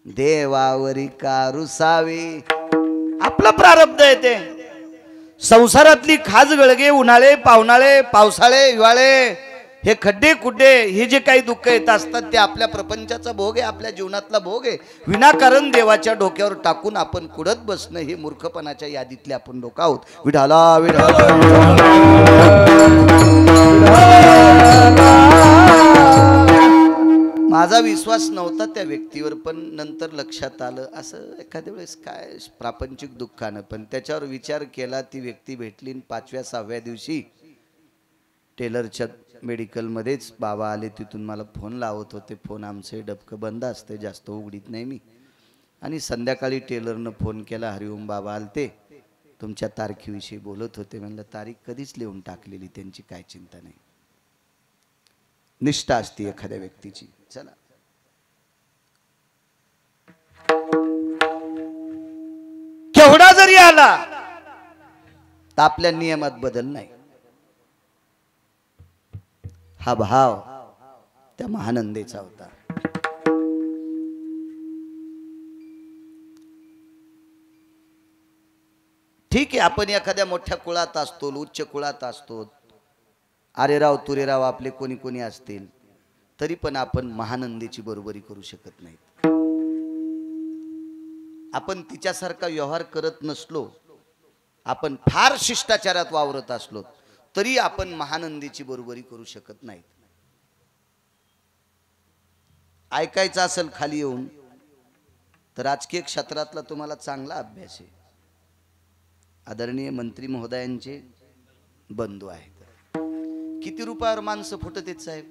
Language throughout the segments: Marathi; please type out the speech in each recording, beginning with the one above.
देवावरी का रुसावे. आपलं प्रारब्ध आहे ते. संसारातली खाज गळगे, उन्हाळे पावसाळे, पावसाळे हिवाळे, हे खड्डे खुड्डे, हे जे काही दुःख येत असतात ते आपल्या प्रपंचाचा भोग आहे, आपल्या जीवनातला भोग आहे. विनाकारण देवाच्या डोक्यावर टाकून आपण कुडत बसणं हे मूर्खपणाच्या यादीतले आपण लोक आहोत. विठाला विठाला. माझा विश्वास नव्हता त्या व्यक्तीवर, पण नंतर लक्षात आलं असं एखाद्या वेळेस काय प्रापंचिक दुःखानं, पण त्याच्यावर विचार केला. ती व्यक्ती भेटली. 5व्या 6व्या दिवशी टेलरच्या मेडिकलमध्येच बाबा आले. तिथून मला फोन लावत होते. फोन आमचे डबकं बंद असते, जास्त उघडीत नाही मी. आणि संध्याकाळी टेलरनं फोन केला. हरिओम बाबा आलते, तुमच्या तारखेविषयी बोलत होते. म्हणलं तारीख कधीच लिहून टाकलेली, त्यांची काय चिंता नाही. निष्ठा असते एखाद्या व्यक्तीची. चला, केवढा जरी आला तर आपल्या नियमात बदल नाही. हा भाव त्या महानंदेचा होता. ठीक आहे, आपण एखाद्या मोठ्या कुळात असतो, उच्च कुळात असतो, आरेराव तुरेराव आपले कोणी कोणी असतील, तरी पण आपण महानंदेची बरोबरी करू शकत नाही. आपण तिच्यासारखा व्यवहार करत नसलो, आपण फार शिष्टाचारात वावरत असलो, तरी आपण महानंदेची बरोबरी करू शकत नाही. ऐकायचं असेल खाली येऊन तर राजकीय क्षेत्रातला तुम्हाला चांगला अभ्यास आहे. आदरणीय मंत्री महोदयांचे बंधू आहेत. किती रुपयावर माणसं फुटत आहेत साहेब?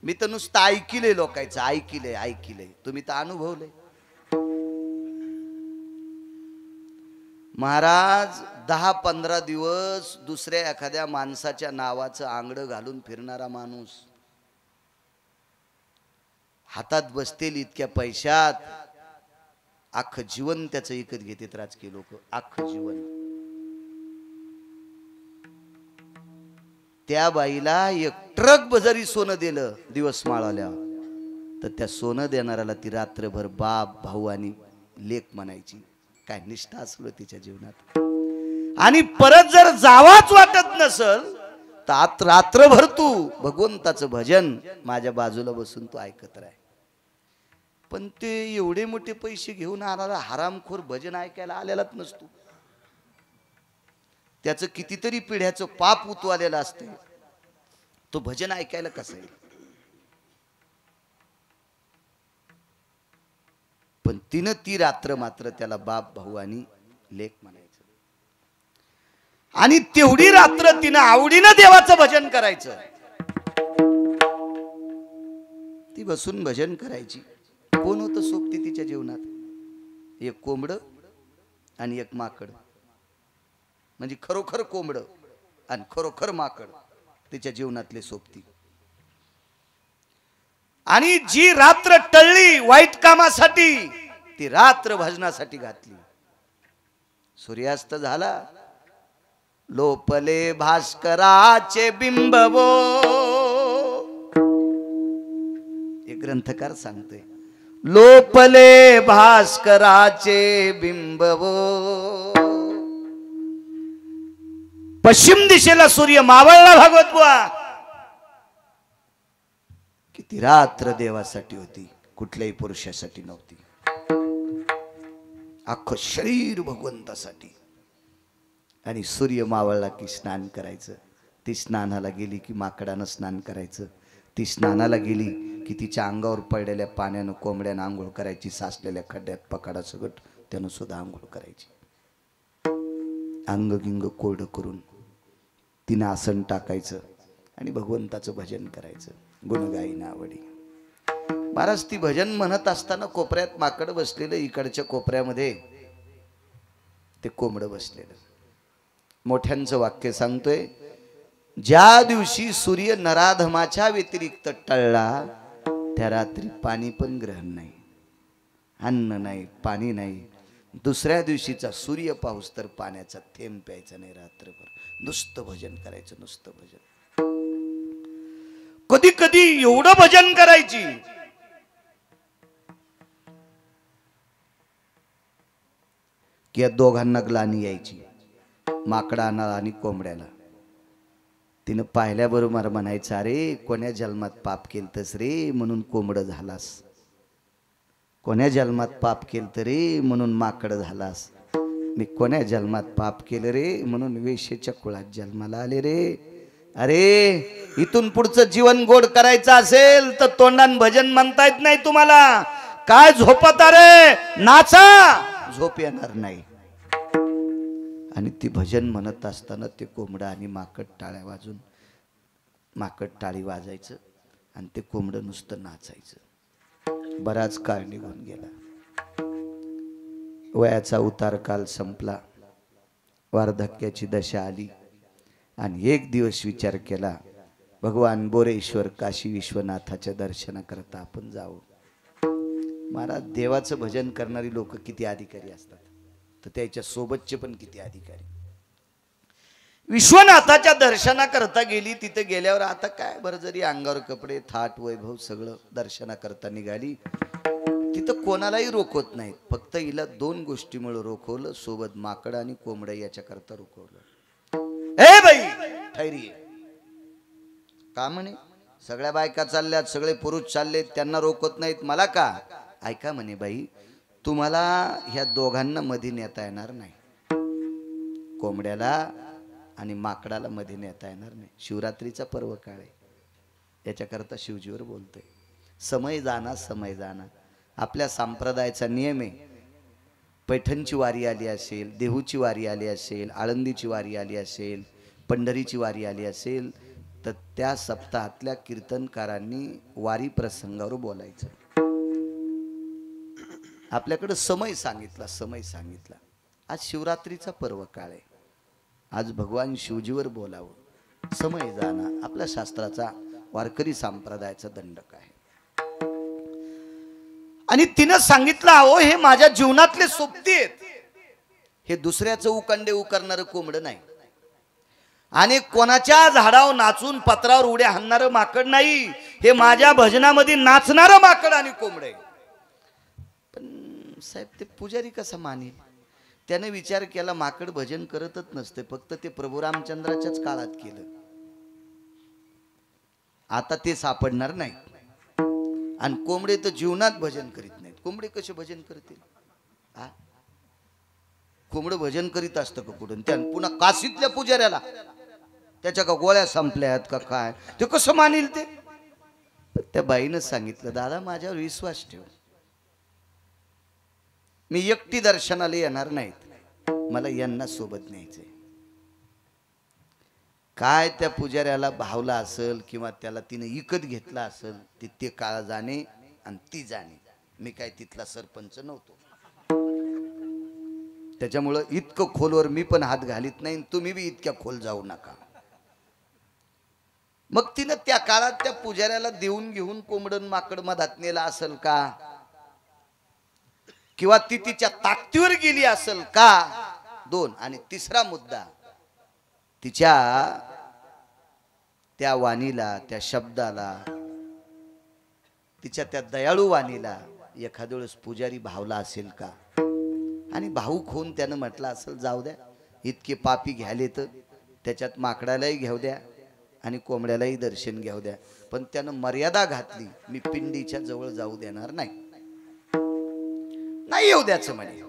मी तर नुसतं ऐकिले, लोकांचं ऐकिले. तुम्ही तर अनुभवले. महाराज 10-15 दिवस दुसऱ्या एखाद्या माणसाच्या नावाचं आंगडं घालून फिरणारा माणूस, हातात बसतेल इतक्या पैशात अख्खं जीवन त्याचं विकत घेतात राजकीय लोक. अख्खं जीवन. त्या बाईला 1 ट्रक जरी सोनं दिलं दिवस माळाल्या, तर त्या सोनं देणाऱ्याला ती रात्रभर बाप भाऊ आणि लेक म्हणायची. काय निष्ठा असलो तिच्या जीवनात. आणि परत जर जावाच वाटत नसल तर रात्रभर तू भगवंताचं भजन माझ्या बाजूला बसून तू ऐकत राह. पण ते एवढे मोठे पैसे घेऊन आणारा हरामखोर भजन ऐकायला आलेलाच नसतो. त्याचं कितीतरी पिढ्याचं पाप उतवालेलं असते, तो भजन ऐकायला कसं आहे? पण तिनं ती रात्र मात्र त्याला बाप भाऊ आणि लेक म्हणायचं. आणि तेवढी रात्र तिनं आवडीनं देवाचं भजन करायचं. ती बसून भजन करायची. कोण होतं सोबती तिच्या जीवनात? 1 कोंबड आणि 1 माकड. म्हणजे खरोखर कोंबड आणि खरोखर माकड तिच्या जीवनातले सोबती. आणि जी रात्र टळली वाईट कामासाठी, ती रात्र भजनासाठी घातली. सूर्यास्त झाला, लोपले भास्कराचे बिंबवो. एक ग्रंथकार सांगतोय, लोपले भास्कराचे बिंबवो. पश्चिम दिशेला सूर्य मावळला. भागवत बुवा, किती रात्र देवासाठी होती, कुठल्याही पुरुषासाठी नव्हती. अख्खं शरीर भगवंतासाठी. आणि सूर्य मावळला की स्नान करायचं. ती स्नानाला गेली की माकडानं स्नान करायचं. ती स्नानाला गेली की तिच्या अंगावर पडलेल्या पाण्यानं कोंबड्यानं आंघोळ करायची. साचलेल्या खड्ड्यात पकाडा सगट त्यानं सुद्धा आंघोळ करायची. अंग गिंग कोरडं करून तिनं आसन टाकायचं आणि भगवंताचं भजन करायचं. गुणगायी आवडी. महाराज ती भजन म्हणत असताना कोपऱ्यात माकड बसलेलं, इकडच्या कोपऱ्यामध्ये ते कोंबड बसलेलं. मोठ्यांचं वाक्य सांगतोय, ज्या दिवशी सूर्य नराधमाच्या व्यतिरिक्त टळला, त्या रात्री पाणी पण ग्रहण नाही, अन्न नाही, पाणी नाही. दुसऱ्या दिवशीचा सूर्य पाऊस तर पाण्याचा थेंब प्यायचा नाही. रात्रभर नुसतं भजन करायचं, नुसतं भजन. कधी कधी एवढं भजन करायची की या दोघांना ग्लानी यायची, माकडाला आणि कोंबड्याला. तिनं पाहिल्याबरोबर म्हणायचं, अरे कोण्या जन्मात पाप केलतस रे म्हणून कोंबड झालास, कोण्या जन्मात पाप केलत रे म्हणून माकड झालास, मी कोण्या जन्मात पाप केलं रे म्हणून वेश्येच्या कुळात जन्माला आले रे. अरे इथून पुढचं जीवन गोड करायचं असेल तर तोंडान भजन म्हणता येत नाही तुम्हाला. काय झोपत रे, नाचा, झोप येणार नाही. आणि ती भजन म्हणत असताना ते कोंबडं आणि माकड टाळ्या वाजून, माकड टाळी वाजायचं आणि ते कोंबडं नुसतं नाचायचं. बराच काळ निघून गेला. वयाचा उतार काल संपला, वार्धक्याची दशा आली आणि एक दिवस विचार केला, भगवान बोरेश्वर काशी विश्वनाथाच्या दर्शनाकरता आपण जाऊ. महाराज, देवाचं भजन करणारी लोक किती अधिकारी असतात, तर त्याच्या सोबतचे पण किती अधिकारी. विश्वनाथाच्या दर्शनाकरता गेली. तिथे गेल्यावर आता काय बरं, जरी अंगावर कपडे, थाट, वैभव सगळं दर्शनाकरता निघाली. तिथं कोणालाही रोखवत नाहीत, फक्त हिला दोन गोष्टीमुळे रोखवलं, सोबत माकड आणि कोंबड्या याच्याकरता रोखवलं. ए बाई ठैरी का म्हणे, सगळ्या बायका चालल्यात, सगळे पुरुष चाललेत, त्यांना रोखत नाहीत, मला का? ऐका म्हणे बाई, तुम्हाला ह्या दोघांना मध्ये नेता येणार नाही, कोंबड्याला आणि माकडाला मध्ये नेता येणार नाही. शिवरात्रीचा पर्व काळ आहे, याच्याकरता शिवजीवर बोलतोय. समय जाना, समय जाना. आपल्या संप्रदायाचा नियम आहे, पैठणची वारी आली असेल, देहूची वारी आली असेल, आळंदीची वारी आली असेल, पंढरीची वारी आली असेल, तर त्या सप्ताहातल्या कीर्तनकारांनी वारी प्रसंगावर बोलायचं. आपल्याकडे समय सांगितला, समय सांगितला. आज शिवरात्रीचा पर्व काळ आहे, आज भगवान शिवजीवर बोलावं. समय जाना आपल्या शास्त्राचा, वारकरी संप्रदायाचा दंडक आहे. आणि तिनं सांगितलं, अहो हे माझ्या जीवनातले सोबती आहेत, हे दुसऱ्याचं उकंडे उकरणारं कोंबडं नाही, आणि कोणाच्या झाडावर नाचून पत्रावर उड्या हाणणारं माकड नाही, हे माझ्या भजनामध्ये नाचणारं माकड आणि कोंबडे. पण साहेब, ते पुजारी कसा मानेल? त्याने विचार केला, माकड भजन करतच नसते, फक्त ते प्रभू रामचंद्राच्याच काळात केलं, आता ते सापडणार नाही. आणि कोंबडे तर जीवनात भजन करीत नाहीत. कोंबडे कसे भजन करतील? कोंबडं भजन करीत असतं का कुठून? त्या पुन्हा काशीतल्या पुजाऱ्याला त्याच्या का गोळ्या संपल्यात का काय, ते कसं मानेल? ते त्या बाईनं सांगितलं, दादा माझ्यावर विश्वास ठेव, मी एकटी दर्शनाला येणार नाहीत, मला यांना सोबत न्यायचंय. काय त्या पुजाऱ्याला भावला असेल किंवा त्याला तिने इकत घेतला असेल, ते काळ जाणे आणि ती जाणे. मी काय तिथला सरपंच नव्हतो, त्याच्यामुळं इतकं खोलवर मी पण हात घालीत नाही, तुम्ही बी इतक्या खोल जाऊ नका. मग तिनं त्या काळात त्या पुजाऱ्याला देऊन घेऊन कोंबडन माकड मधात नेला असेल का, किंवा ती तिच्या ताकदीवर गेली असेल का? दोन. आणि तिसरा मुद्दा, तिच्या त्या वाणीला, त्या शब्दाला, तिच्या त्या दयाळू वाणीला एखाद्या वेळेस पुजारी भावला असेल का? आणि भाऊक होऊन त्यानं म्हटलं असेल, जाऊ द्या, इतके पापी घ्याले तर त्याच्यात माकडालाही घेऊ द्या आणि कोंबड्यालाही दर्शन घेऊ द्या. पण त्यानं मर्यादा घातली, मी पिंडीच्या जवळ जाऊ देणार नाही, नाही येऊ द्याचं म्हणे.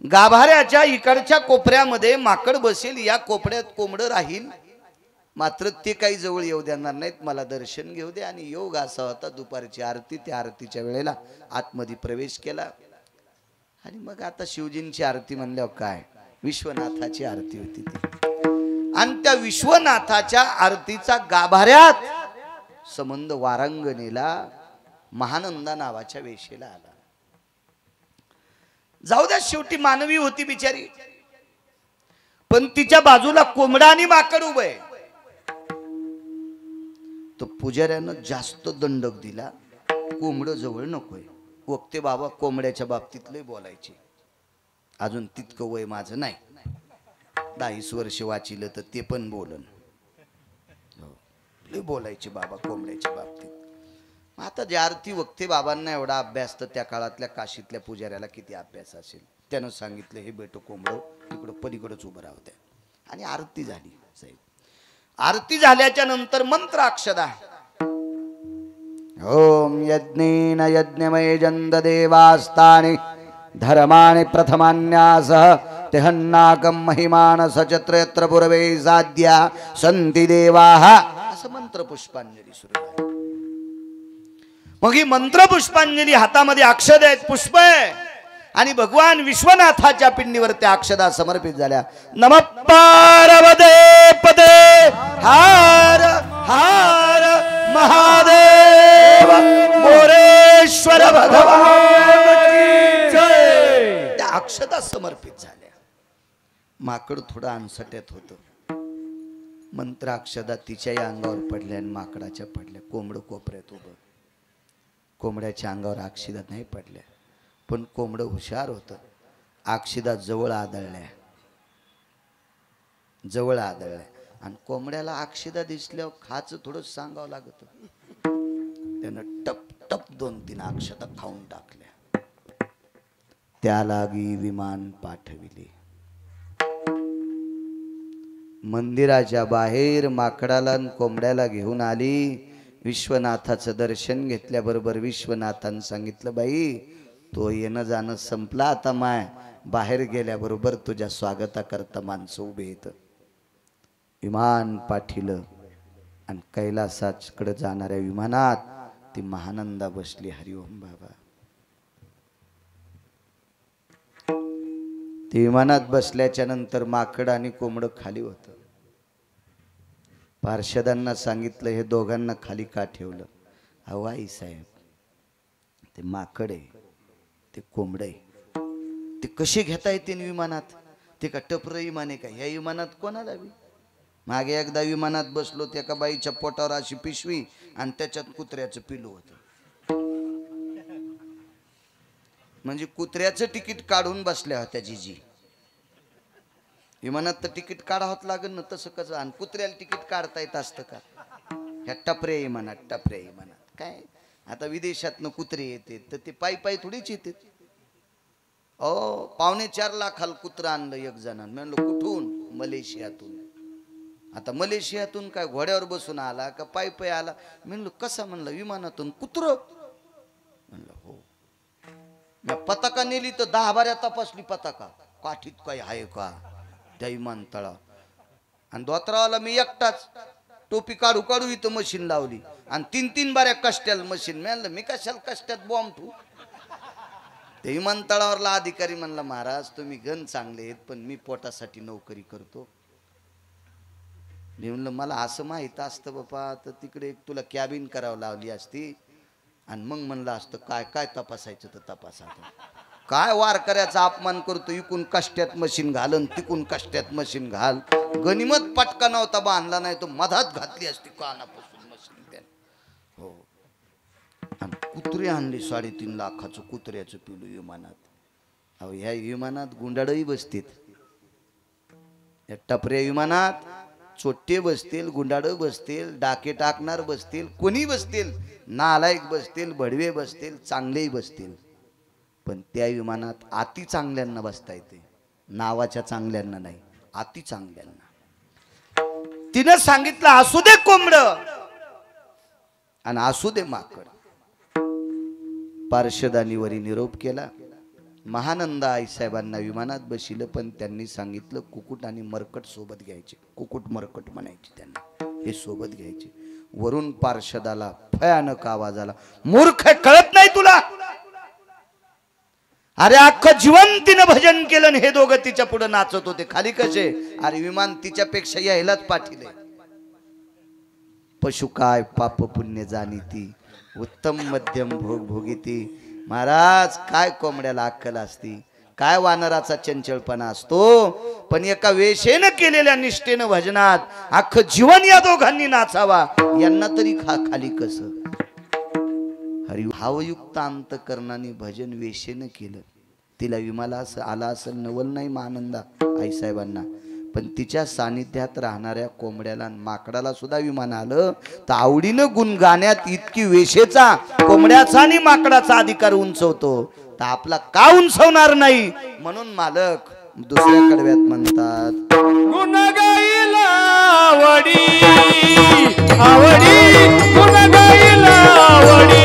गाभाऱ्याच्या इकडच्या कोपऱ्यामध्ये माकड बसेल, या कोपऱ्यात कोंबडं राहील, मात्र ते काही जवळ येऊ देणार नाहीत, मला दर्शन घेऊ दे. आणि योग असा होता, दुपारची आरती, त्या आरतीच्या वेळेला आतमध्ये प्रवेश केला. आणि मग आता शिवजींची आरती म्हणल्यावर काय, विश्वनाथाची आरती होती ती. आणि त्या विश्वनाथाच्या आरतीचा गाभाऱ्यात संबंध वारांगणीला महानंदा नावाच्या वेशीला आला. जाऊ द्या, शेवटी मानवी होती बिचारी, पण तिच्या बाजूला कोंबडा आणि माकड उभे. तो पुजाऱ्यानं जास्त दंडक दिला, कोंबड जवळ नकोय. वक्ते बाबा कोंबड्याच्या बाबतीत लय बोलायचे, अजून तितकं वय माझं नाही, 10 वर्ष वाचिलं तर ते पण बोलन. लय बोलायचे बाबा कोंबड्याच्या बाबतीत. आता ज्या अर्थी वक्ते बाबांना एवढा अभ्यास, तर त्या काळातल्या काशीतल्या पुजाऱ्याला किती अभ्यास असेल. त्यानं सांगितलं हे बेटो कोंबडं तिकडं पलीकडंच उभं राहू द्या. आणि आरती झाली साहेब. आरती झाल्याच्या नंतर मंत्र अक्षदा. ओम यज्ञेन यज्ञमय जंद देवास्तानि धर्माणि प्रथमान्यासः तेहन्नाकं महिमान सचत्र यत्र पूर्वे साध्या संति देवाः. असं मंत्र पुष्पांजली सुरू आहे. मग ही मंत्र पुष्पांजली, हातामध्ये अक्षदा आहेत, पुष्प आहे, आणि भगवान विश्वनाथाच्या पिंडीवर त्या अक्षदा समर्पित झाल्या. नमः पार्वते पदे हार हार महादेव मोरेश्वर भगवान की जय. त्या अक्षदा समर्पित झाल्या. माकड थोडं अनसट्यात होतं. मंत्र अक्षदा तिच्याही अंगावर पडल्या आणि माकडाच्या पडल्या. कोंबड कोपऱ्यात उभं. कोंबड्याच्या अंगावर अक्षदा नाही पडल्या, पण कोंबड हुशार होतं. अक्षदा जवळ आदळल्या, जवळ आदळल्या, आणि कोंबड्याला अक्षदा दिसल्यावर खाचं थोडं सांगावं लागत. त्यानं टप टप 2-3 अक्षदा खाऊन टाकल्या. त्या लागी विमान पाठविले. मंदिराच्या बाहेर माकडाला आणि कोंबड्याला घेऊन आली. विश्वनाथाचं दर्शन घेतल्याबरोबर विश्वनाथानं सांगितलं, बाई तो येणं जाणं संपला आता. माय बाहेर गेल्याबरोबर तुझ्या स्वागताकरता माणसं उभे येत. विमान पाठिलं आणि कैलासाकडे जाणाऱ्या विमानात ती महानंदा बसली. हरिओम बाबा. ती विमानात बसल्याच्या नंतर माकड आणि कोंबड खाली होतं. पार्षदांना सांगितलं हे दोघांना खाली का ठेवलं. अहो आई साहेब, ते माकड आहे, ते कोंबड आहे, ते कसे घेता येते विमानात. ते का टपर विमान आहे का. ह्या विमानात कोणाला बी. मागे एकदा विमानात बसलो, त्या एका बाईच्या पोटावर अशी पिशवी आणि त्याच्यात कुत्र्याचं पिलू होतं. म्हणजे कुत्र्याचं तिकीट काढून बसल्या होत्या जिजी. विमानात तर तिकीट काढावं लागेल ना, तसं कसं. आणि कुत्र्याला तिकीट काढता येत असतं का. ह्या टपऱ्या विमानात, टपऱ्या विमानात काय. आता विदेशातनं कुत्रे येते तर ते पायी पायी थोडीच येते. 4.25 लाखाला कुत्रं आणलं एक जणांना. म्हणलं कुठून. मलेशियातून. आता मलेशियातून काय घोड्यावर बसून आला का पायी पायी आला. म्हणलं कसा. म्हणलं विमानातून. कुत्रं. म्हणलं हो. मी पताका नेली तर 10-12 तपासली पताका काठीत काही आहे का त्या विमानतळा. आणि धोत्रावाला मी एकटाच. टोपी काढू काढू इथं मशीन लावली आणि 3-3 बाऱ्या कष्ट्याला मशीन. म्हणलं मी कशाला कष्ट्यात बॉम्ब ठेवू. ते विमानतळावरला अधिकारी म्हणला, महाराज तुम्ही गण चांगले आहेत, पण मी पोटासाठी नोकरी करतो. मी म्हणलं मला असं माहित असतं बापा तर तिकडे एक तुला कॅबिन करावं लावली असती आणि मग म्हणलं असतं काय काय तपासायचं तर तपासा. काय वारकऱ्याचा अपमान करतो. इकून कष्ट्यात मशीन घालन तिकून कष्ट्यात मशीन घाल. गनिमत पटका नव्हता बांधला, नाही तो मधात घातली असती कानापासून मशीन त्याने. हो. आणि कुत्रे आणले 3.5 लाखाचं कुत्र्याचं पिलू विमानात. अहो ह्या विमानात गुंडाळही बसतील. या टपऱ्या विमानात चोट्टे बसतील, गुंडाळ बसतील, डाके टाकणार बसतील, कोणी बसतील, नालायक बसतील, भडवे बसतील, चांगलेही बसतील. पण त्या विमानात अति चांगल्यांना बसता येते, नावाच्या चांगल्यांना नाही, अति चांगल्यांना. तिनं सांगितलं असू दे कोंबड आणि असू दे माकड. पार्षदांनी वरी निरोप केला. महानंदा आईसाहेबांना विमानात बसिलं, पण त्यांनी सांगितलं कुकुट आणि मरकट सोबत घ्यायचे. कुकुट मरकट म्हणायचे त्यांना, हे सोबत घ्यायचे. वरून पार्षदाला भयानक आवाज आला, मूर्ख कळत नाही तुला. अरे अख्खं जीवन तिनं भजन केलं, हे दोघं तिच्या पुढे नाचत होते. खाली कसे. अरे विमान तिच्यापेक्षा यायलाच पाठीले. पशु काय पाप पुण्य जाणीती, उत्तम मध्यम भोग भोगीती. महाराज काय कोंबड्याला अक्कल असती, काय वानराचा चंचलपणा असतो. पण एका वेशेनं केलेल्या निष्ठेनं भजनात अख्खं जीवन या दोघांनी नाचावा. यांना तरी खाली कसं. हरिभावयुक्त अंतकरणाने भजन वेशेनं केलं. तिला विमाला आला असं नवल नाही महानंदा आईसाहेबांना, पण तिच्या सानिध्यात राहणाऱ्या कोंबड्याला आणि माकडाला सुद्धा विमान आलं तर आवडीनं गुणगाण्यात इतकी वेशेचा कोंबड्याचा आणि माकडाचा अधिकार उंचवतो तर आपला का उंचवणार नाही? म्हणून मालक दुसऱ्या कडव्यात म्हणतात, गुण गाईला आवडी आवडी गुण गाईला आवडी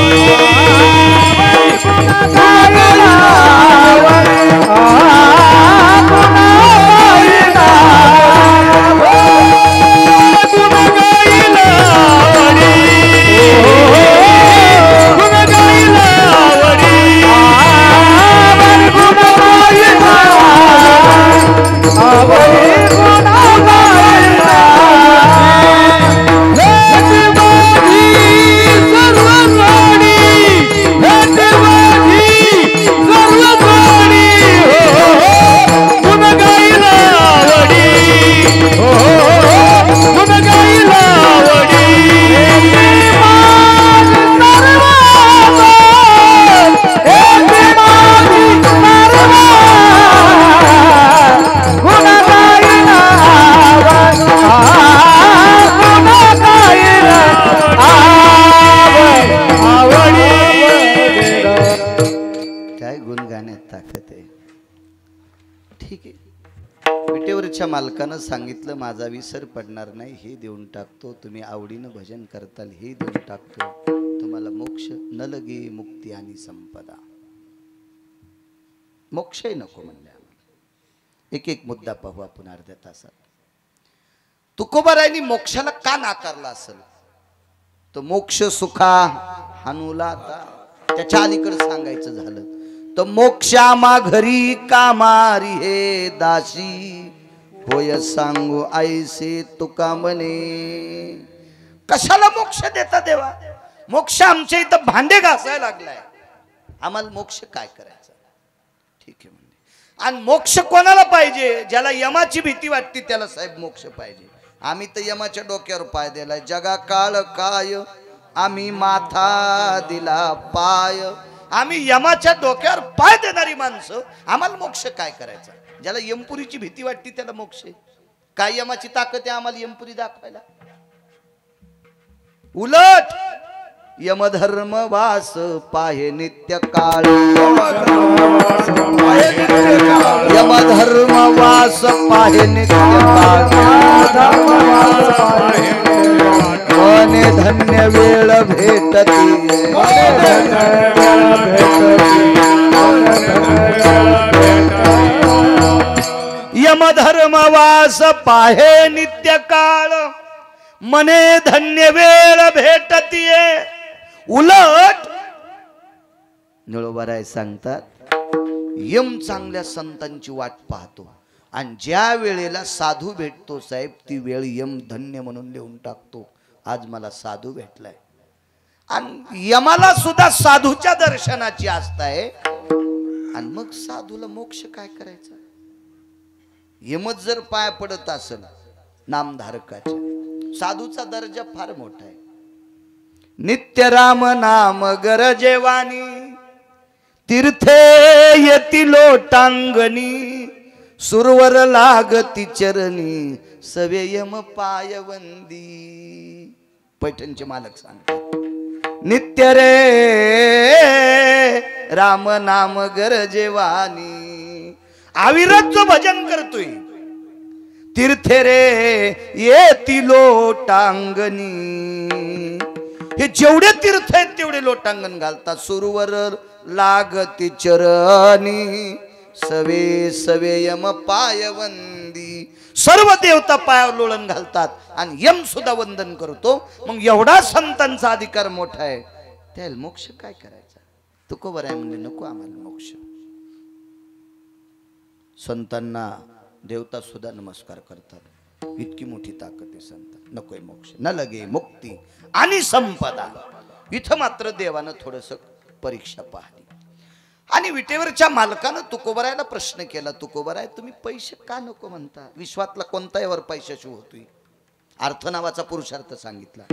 मालकानं सांगितलं माझा विसर पडणार नाही, हे देऊन टाकतो. तुम्ही आवडीनं भजन करताल, हे देऊन टाकतो. तुम्हाला मोक्ष न लगे मुक्ती आणि संपदा. मोक्षही नको म्हणले आम्हाला. एक एक मुद्दा पाहू आपण अर्ध्या तासात. तुकोबारायांनी मोक्षाला का नाकारला असेल? तो मोक्ष सुखा हानुला त्याच्या अलीकडे सांगायचं झालं तर मोक्षामा घरी कामारी हे दासी होय सांगू ऐसे तुका म्हणे. कशाला मोक्ष देता देवा? मोक्ष आमच्या इथं भांडे घासायला लागलाय, आम्हाला मोक्ष काय करायचं? ठीक आहे म्हणजे. आणि मोक्ष कोणाला पाहिजे? ज्याला यमाची भीती वाटते त्याला साहेब मोक्ष पाहिजे. आम्ही तर यमाच्या डोक्यावर पाय दिलाय. जगा काळ काय आम्ही माथा दिला पाय. आम्ही यमाच्या डोक्यावर पाय देणारी माणसं, आम्हाला मोक्ष काय करायचा? ज्याला यमपुरीची भीती वाटते त्याला मोक्ष. काय यमाची ताकद आहे आम्हाला यमपुरी दाखवायला? उलट यमधर्म वास पाहे नित्य काळ. यमधर्म वास पाहे नित्य काळ. मने धन्य वेळ भेटती. यमधर्मवास पाहे नित्य काळ मने धन्य वेळ भेटतीये. उलट निळोबाराय सांगतात यम चांगल्या संतांची वाट पाहतो आणि ज्या वेळेला साधू भेटतो साहेब ती वेळ यम धन्य म्हणून लिहून टाकतो. आज मला साधू भेटलाय. आणि यमाला सुद्धा साधूच्या दर्शनाची आस्था आहे. आणि मग साधूला मोक्ष काय करायचा? यमच जर पाय पडत असेल नामधारकाच्या, साधूचा दर्जा फार मोठा आहे. नित्य राम नाम गरजेवानी तीर्थे यती लोटांगणी सुरवर लागती चरणी सवे यम पायवंदी. पैठणचे मालक सांगतात नित्य रे राम नाम गरजेवानी. अविरत जो भजन करतोय तीर्थे रे येती लोटांगणी. हे जेवढे तीर्थ आहेत तेवढे लोटांगण घालतात. सुरवर लागती चरणी सवे सवे यम पायवंदी. सर्व देवता पायावर लोळण घालतात आणि यम सुद्धा वंदन करतो. मग एवढा संतांचा अधिकार मोठा आहे, त्याला मोक्ष काय करायचा? तुकोबार आहे म्हणजे नको आम्हाला मोक्ष. संतांना देवता सुद्धा नमस्कार करतात. इतकी मोठी ताकद आहे संत. नकोय मोक्ष न लगे मुक्ती आणि संपदा. इथं मात्र देवानं थोडस परीक्षा पाहिली आणि विटेवरच्या मालकानं तुकोबारायला प्रश्न केला. तुकोबाराय तुम्ही पैसे का नको म्हणता? विश्वातला कोणता यावर पैशाशिव होतोय? अर्थ नावाचा पुरुषार्थ सांगितला.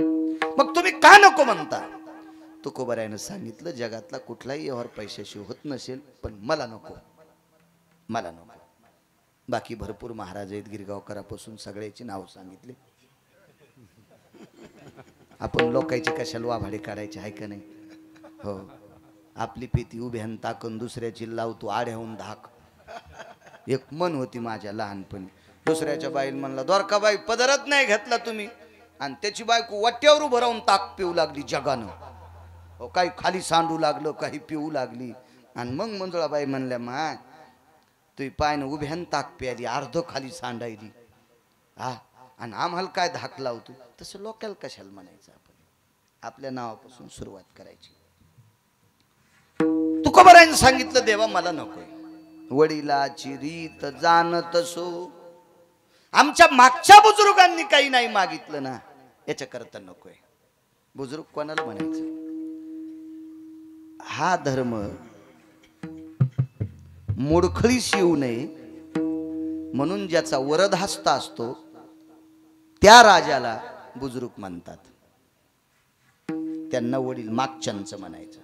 मग तुम्ही का नको म्हणता? तुकोबारायनं सांगितलं जगातला कुठलाही यावर पैशाशिव होत नसेल पण मला नको, मला नको. बाकी भरपूर महाराज आहेत गिरगावकरापासून सगळ्याची नाव सांगितले. आपण लोकांचे कशाला वाभाडे काढायचे आहे का नाही. हो, आपली पेती उभ्यान ताकन दुसऱ्याची लावतो आड्याहून धाक. एक मन होती माझ्या लहानपणी. दुसऱ्याच्या बाईला म्हणला द्वारकाबाई पदरच नाही घेतला तुम्ही, आणि त्याची बायको वाट्यावर उभं राहून ताक पिऊ लागली जगानं. हो, काही खाली सांडू लागलं, काही पिऊ लागली. आणि मग मंजुळाबाई म्हणल्या मा तुही पायनं उभ्यान ताक प्याली, अर्ध खाली सांडायली. हा, आणि आम्हाला काय धाक लावतो. तसं लोकांना कशाला म्हणायचं. आपण आपल्या नावापासून सुरुवात करायची. तुकोबारायनं सांगितलं देवा मला नकोय. वडिलाची रीत जाणत सो. आमच्या मागच्या बुजुर्गांनी काही नाही मागितलं ना, याच्याकरता नकोय. बुजुर्ग कोणाला म्हणायचं. हा धर्म मोडखळीस येऊ नये म्हणून ज्याचा वरदहस्त असतो त्या राजाला बुजुर्ग म्हणतात. त्यांना वडील मागच्यांचं म्हणायचं.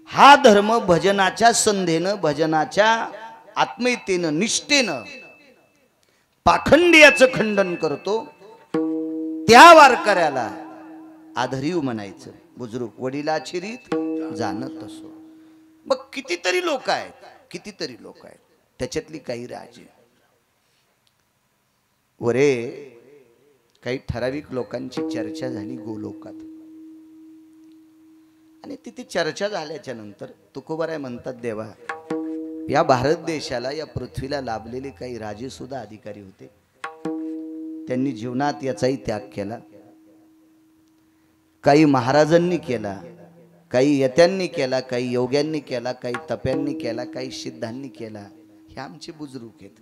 हा धर्म भजनाच्या संधेनं, भजनाच्या आत्मीयतेनं, निष्ठेनं पाखंडियाचं खंडन करतो. त्या वारकऱ्याला आधरीव म्हणायचं. बुजुर्ग वडिलाची रीत जाणत असो. मग कितीतरी लोक आहेत, कितीतरी लोक आहेत. त्याच्यातली काही राजे वरे काही ठराविक लोकांची चर्चा झाली गोलोकात. आणि तिथे चर्चा झाल्याच्या नंतर तुकोबाराय म्हणतात देवा या भारत देशाला, या पृथ्वीला लाभलेले काही राजे सुद्धा अधिकारी होते. त्यांनी जीवनात याचाही त्याग केला. काही महाराजांनी केला, काही यत्यांनी केला, काही योग्यांनी केला, काही तप्यांनी केला, काही सिद्धांनी केला. हे आमचे बुजुर्ग आहेत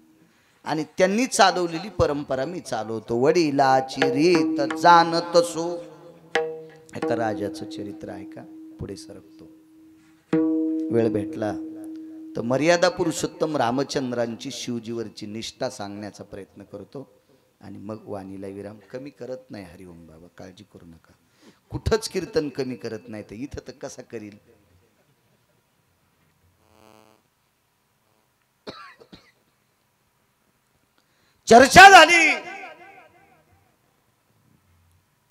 आणि त्यांनी चालवलेली परंपरा मी चालवतो. वडिलाची रीत जाणत सो. एका राजाचं चरित्र आहे का, पुढे सरकतो. वेळ भेटला तर मर्यादा पुरुषोत्तम रामचंद्रांची शिवजीवरची निष्ठा सांगण्याचा प्रयत्न करतो आणि मग वाणीला विराम. कमी करत नाही हरिओम बाबा, काळजी करू नका. कुठंच कीर्तन कमी करत नाही, तर इथं तर कसा करील. चर्चा झाली.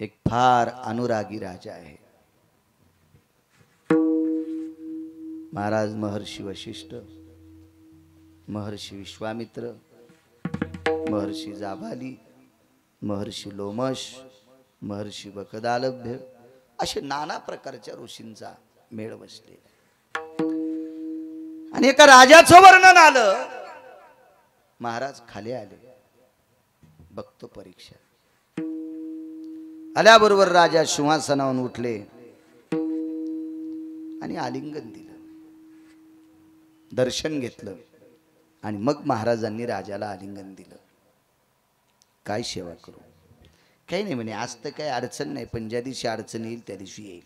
एक फार अनुरागी राजा आहे. महाराज महर्षी वशिष्ठ, महर्षी विश्वामित्र, महर्षी जाबाली, महर्षी लोमश, महर्षी बकदालभ्य असे नाना प्रकारच्या ऋषींचा मेळ बसलेला. आणि एका राजाचं वर्णन आलं. महाराज खाली आले. बघतो परीक्षा. आल्याबरोबर राजा सिंहासनावरून उठले आणि आलिंगन दिलं, दर्शन घेतलं आणि मग महाराजांनी राजाला आलिंगन दिलं. काय सेवा करू. काही नाही म्हणे, आज तर काही अडचण नाही, पण ज्या दिवशी अडचण येईल त्या दिवशी येईल.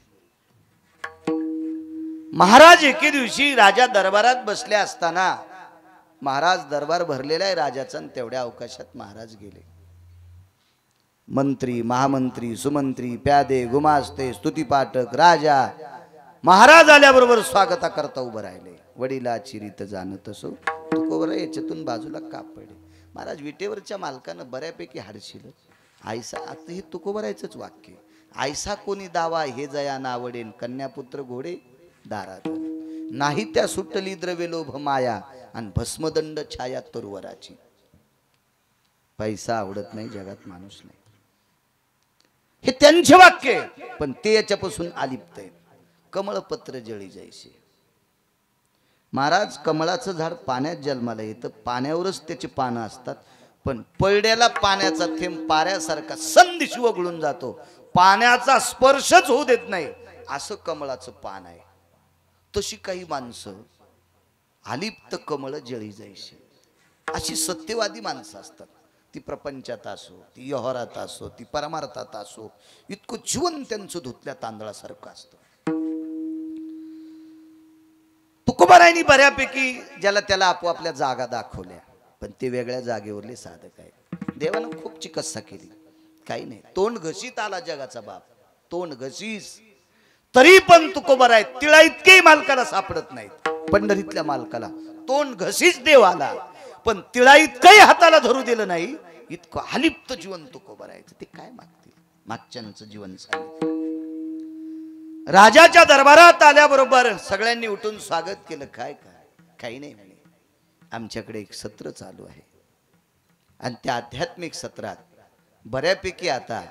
महाराज एके दिवशी राजा दरबारात बसले असताना, महाराज दरबार भरलेला आहे राजाचा, तेवढ्या अवकाशात महाराज गेले. मंत्री, महामंत्री, सुमंत्री, प्यादे, गुमास्ते, स्तुतीपाठक, राजा महाराज आल्याबरोबर स्वागता करता उभं राहिले. वडिलाची रीत जाणत असो. तुकोबाराय याच्यातून बाजूला का पडले. महाराज विटेवरच्या मालकानं बऱ्यापैकी हाडशील. आयसा, आता हे तुकोबारायचंच वाक्य. आयसा कोणी दावा हे जया नावडेन, कन्यापुत्र घोडे दारात नाही त्या सुटली द्रव्य लोभ माया, आणि भस्मदंड छाया तरुवराची. पैसा आवडत नाही जगात, माणूस नाही. हे त्यांचे वाक्य, पण ते याच्यापासून अलिप्त आहेत. कमळपत्र जळी जायचे. महाराज कमळाचं झाड पाण्यात जन्माला येतं, पाण्यावरच त्याची पानं असतात, पण पळड्याला पाण्याचा थेंब पाऱ्यासारखा संदिशी वगळून जातो, पाण्याचा स्पर्शच होऊ देत नाही, असं कमळाचं पान आहे. तशी काही माणसं अलिप्त कमळ जळी जायची, अशी सत्यवादी माणसं असतात. ती प्रपंचात असो, ती व्यवहारात असो, ती परमार्थात असो, इतकं जीवन त्यांचं धुतल्या तांदळासारखं असतं. तुकोबारायांनी बऱ्यापैकी ज्याला त्याला आपोआपल्या जागा दाखवल्या, पण ते वेगळ्या जागेवरले साधक आहेत. देवानं खूप चिकित्सा केली, काही नाही. तोंड घशीत आला जगाचा बाप, तोंड घशीस, तरी पण तुकोबाराय तिळा इतकेही मालकाला सापडत नाहीत. पंढरीतल्या मालकाला तोंड घशीच देव आला, पण तिळा इतकंही हाताला धरू दिलं नाही, इतकं अलिप्त जीवन तुकोबा राहायचं. ते काय मागतील? मागच्यांचं जीवन सांगितलं. राजाच्या दरबारात आल्याबरोबर सगळ्यांनी उठून स्वागत केलं. काय काय? काही नाही म्हणे, आमच्याकडे एक सत्र चालू आहे आणि त्या आध्यात्मिक सत्रात बऱ्यापैकी आता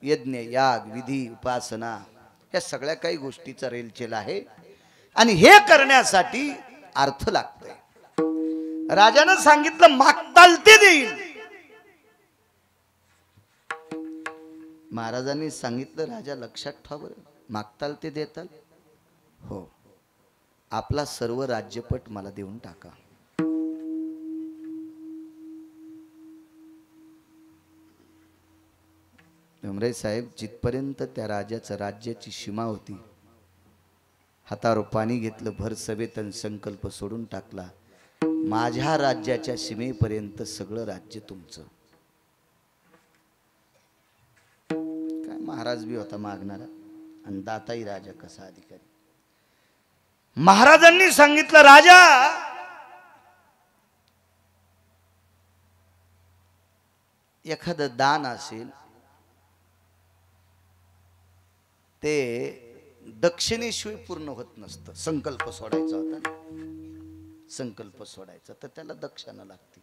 यज्ञ याग विधी उपासना या सगळ्या काही गोष्टीचा रेलचेल आहे आणि हे करण्यासाठी अर्थ लागतोय. राजानं सांगितलं मागताल ते देईल. महाराजांनी सांगितलं राजा लक्षात ठेवा बरं, मागताल ते देताल. हो, आपला सर्व राज्यपट मला देऊन टाका. भीमराय साहेब जिथपर्यंत त्या राजाचं राज्याची सीमा होती, हातावर पाणी घेतलं, भर सभेत संकल्प सोडून टाकला, माझ्या राज्याच्या सीमेपर्यंत सगळं राज्य तुमचं. काय महाराज बी होता मागणारा आणि दाताही राजा कसा अधिकारी. महाराजांनी सांगितलं राजा एखादं दान असेल ते दक्षिणेशिवाय पूर्ण होत नसतं. संकल्प सोडायचा होता ना, संकल्प सोडायचा तर त्याला दक्षिणा लागते.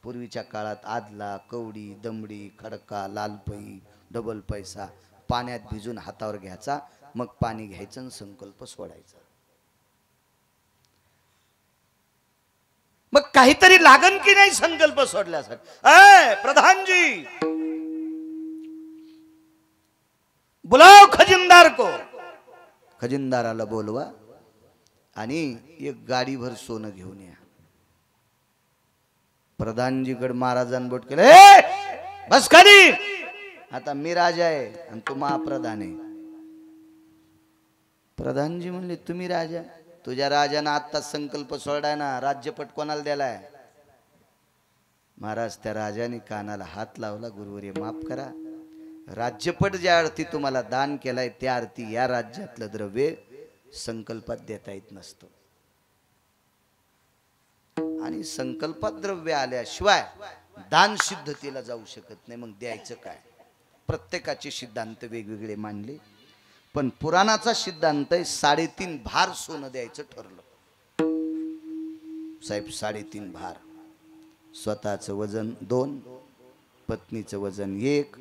पूर्वीच्या काळात आदला, कवडी, दमडी, खडका, लालपई, डबल पैसा पाण्यात भिजून हातावर घ्यायचा, मग पाणी घ्यायचं आणि संकल्प सोडायचा. मग काहीतरी लागन की नाही संकल्प सोडल्यासाठी? प्रधानजी बुलाव खजिनदार को. खजिनदाराला बोलवा आणि एक गाडीभर सोनं घेऊन या. प्रधानजीकडे महाराजांनी बोट केलं, बस खाली, आता मी राजा आहे आणि तू महाप्रधान आहे. प्रधानजी म्हणले तुम्ही राजा? तुझ्या राजानं आत्ताच संकल्प सोडाय ना, राज्यपट कोणाला द्यालाय? महाराज त्या राजाने कानाला हात लावला, गुरुवर्य माफ करा, राज्यपट ज्या अर्थी तुम्हाला दान केलाय त्या अर्थी या राज्यातलं द्रव्य संकल्पात देता येत नसतं आणि संकल्पात द्रव्य आल्याशिवाय दान सिद्धतेला जाऊ शकत नाही. मग द्यायचं काय? प्रत्येकाचे सिद्धांत वेगवेगळे मांडले, पण पुराणाचा सिद्धांत आहे 3.5 भार सोनं द्यायचं ठरलं. साहेब 3.5 भार, स्वतःचं वजन 2, पत्नीचं वजन 1